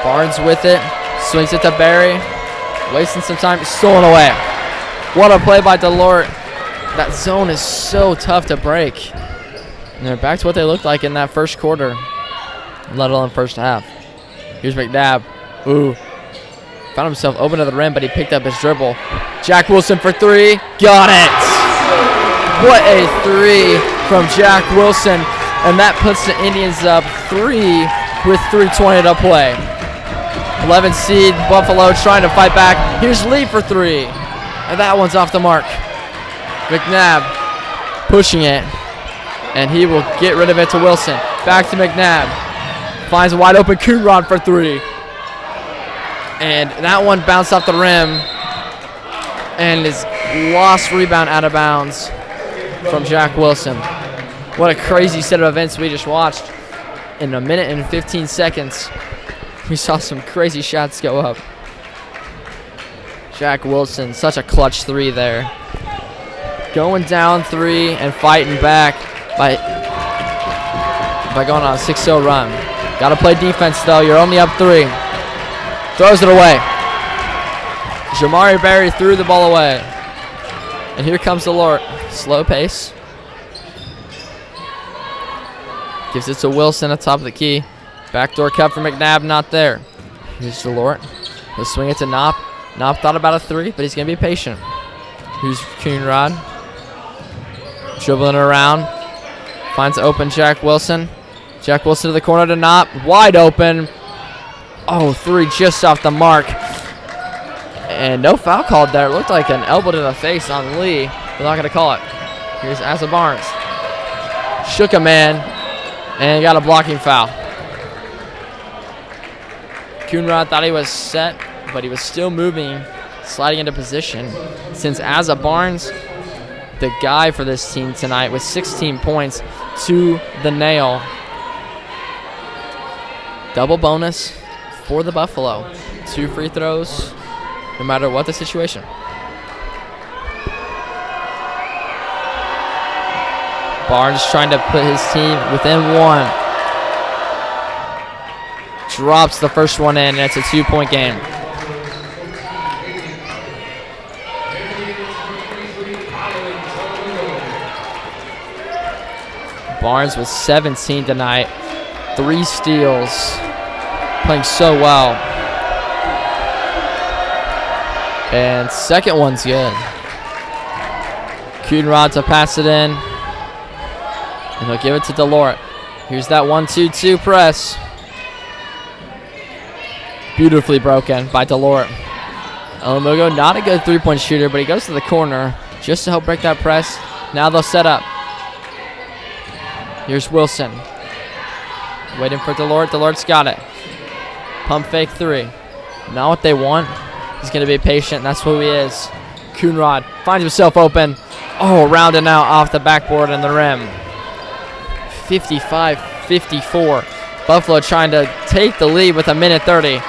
Speaker 1: Barnes with it. Swings it to Barry. Wasting some time. Stolen away. What a play by Delort. That zone is so tough to break. And they're back to what they looked like in that first quarter, let alone first half. Here's McNabb. Ooh. Found himself open to the rim, but he picked up his dribble. Jack Wilson for three. Got it! What a three from Jack Wilson. And that puts the Indians up 3 with 3:20 to play. 11 seed Buffalo trying to fight back. Here's Lee for three. And that one's off the mark. McNabb pushing it. And he will get rid of it to Wilson. Back to McNabb. Finds a wide open Coonrod for three. And that one bounced off the rim. And is lost rebound out of bounds from Jack Wilson. What a crazy set of events we just watched. In a minute and 15 seconds, we saw some crazy shots go up. Jack Wilson, such a clutch three there. Going down 3 and fighting back by going on a 6-0 run. Got to play defense, though. You're only up 3. Throws it away. Jamari Berry threw the ball away. And here comes Delort. Slow pace. Gives it to Wilson at top of the key. Backdoor cut for McNabb, not there. Here's Delort. He'll swing it to Knopp. Knopp thought about a 3, but he's going to be patient. Here's Coonrod. Dribbling around. Finds open Jack Wilson. Jack Wilson to the corner to Knopp. Wide open. Oh, 3 just off the mark. And no foul called there. It looked like an elbow to the face on Lee. They're not going to call it. Here's Asa Barnes. Shook a man and got a blocking foul. Coonrod thought he was set, but he was still moving, sliding into position. Since Asa Barnes, the guy for this team tonight with 16 points to the nail. Double bonus for the Buffalo. 2 free throws, no matter what the situation. Barnes trying to put his team within 1. Drops the first one in, and it's a 2-point game. Barnes with 17 tonight. 3 steals. Playing so well. And second one's good. Coonrod to pass it in. And he'll give it to Delort. Here's that 1-2-2 press. Beautifully broken by Delort. Alamogo, not a good 3-point shooter, but he goes to the corner just to help break that press. Now they'll set up. Here's Wilson. Waiting for Delort. Delort's got it. Pump fake 3. Not what they want. He's going to be patient. That's who he is. Coonrod finds himself open. Oh, rounding out off the backboard and the rim. 55-54. Buffalo trying to take the lead with 1:30.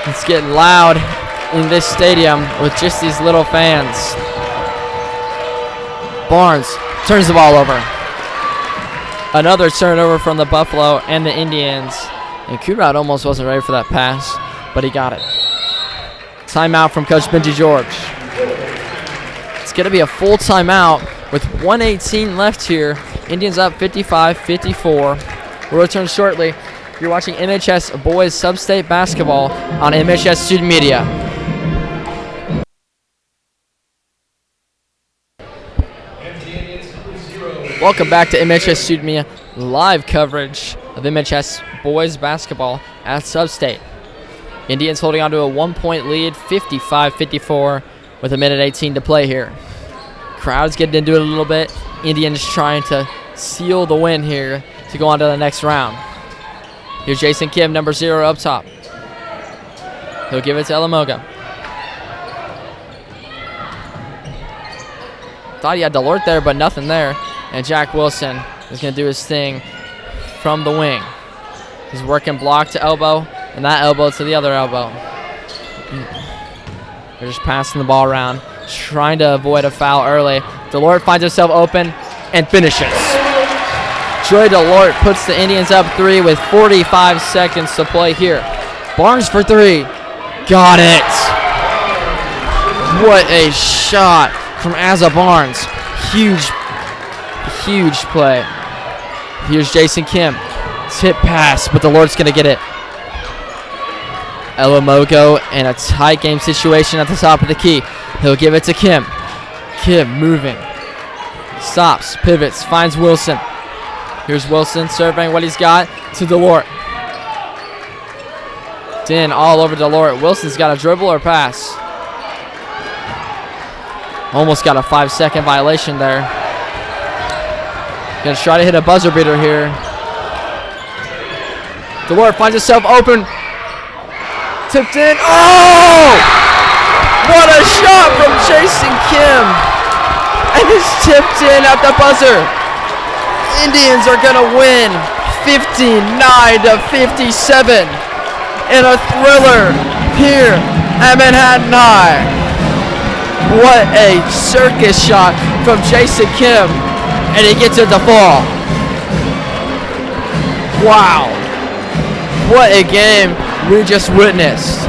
Speaker 1: It's getting loud in this stadium with just these little fans. Barnes turns the ball over. Another turnover from the Buffalo and the Indians. And Coonrod almost wasn't ready for that pass, but he got it. Timeout from Coach Benji George. It's going to be a full timeout with 1:18 left here. Indians up 55-54. We'll return shortly. You're watching MHS Boys Sub-State Basketball on MHS Student Media. Welcome back to MHS Student Media live coverage of MHS Boys Basketball at Sub-State. Indians holding on to a 1-point lead, 55-54, with 1:18 to play here. Crowd's getting into it a little bit. Indians trying to seal the win here to go on to the next round. Here's Jason Kim, number 0, up top. He'll give it to Elamoga. Thought he had Delort there, but nothing there. And Jack Wilson is going to do his thing from the wing. He's working block to elbow, and that elbow to the other elbow. They're just passing the ball around, trying to avoid a foul early. Delort finds himself open and finishes. Troy Delort puts the Indians up 3 with 45 seconds to play here. Barnes for 3. Got it. What a shot from Asa Barnes. Huge play. Here's Jason Kim. Tip pass, but the Lord's going to get it. Elamogo in a tight game situation at the top of the key. He'll give it to Kim. Kim moving. Stops, pivots, finds Wilson. Here's Wilson surveying what he's got to Delort. Din all over Delort. Wilson's got a dribble or pass. Almost got a 5-second violation there. Gonna try to hit a buzzer beater here. Delort finds himself open. Tipped in. Oh! What a shot from Jason Kim. And it's tipped in at the buzzer. Indians are gonna win 59-57 in a thriller here at Manhattan High. What a circus shot from Jason Kim, and he gets it to fall. Wow, what a game we just witnessed.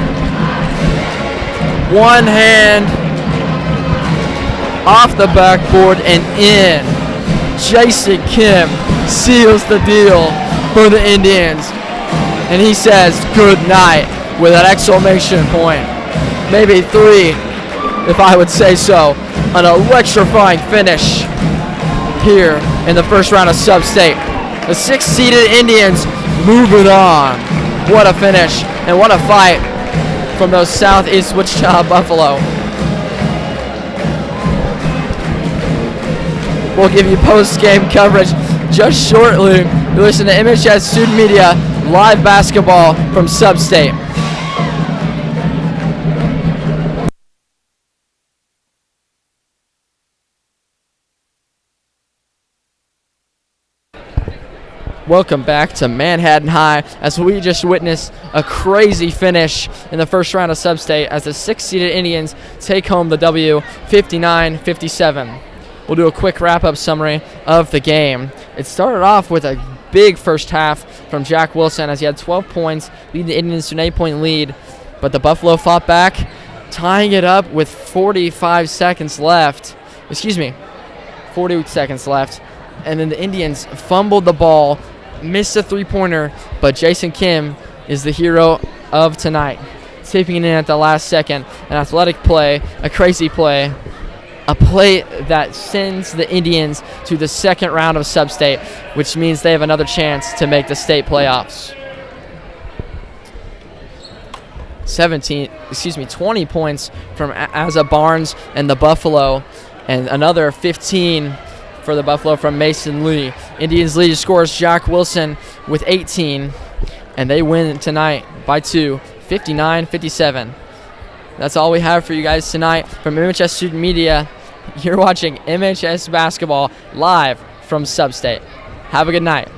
Speaker 1: One hand off the backboard and in. Jason Kim seals the deal for the Indians, and he says good night with an exclamation point. Maybe 3, if I would say so. An electrifying finish here in the first round of Sub-State. The 6th-seeded Indians moving on. What a finish and what a fight from those Southeast Wichita Buffalo. We'll give you post-game coverage just shortly. You listen to MHS Student Media live basketball from Sub-State. Welcome back to Manhattan High as we just witnessed a crazy finish in the first round of Sub-State as the 6th-seeded Indians take home the W 59-57. We'll do a quick wrap-up summary of the game. It started off with a big first half from Jack Wilson as he had 12 points, leading the Indians to an 8-point lead. But the Buffalo fought back, tying it up with 40 seconds left. And then the Indians fumbled the ball, missed a three-pointer, but Jason Kim is the hero of tonight. Taping it in at the last second. An athletic play, a crazy play. A play that sends the Indians to the second round of Sub-State, which means they have another chance to make the state playoffs. 20 points from Asa Barnes and the Buffalo, and another 15 for the Buffalo from Mason Lee. Indians lead scores Jack Wilson with 18, and they win tonight by 2, 59-57. That's all we have for you guys tonight from MHS Student Media. You're watching MHS Basketball live from Sub-State. Have a good night.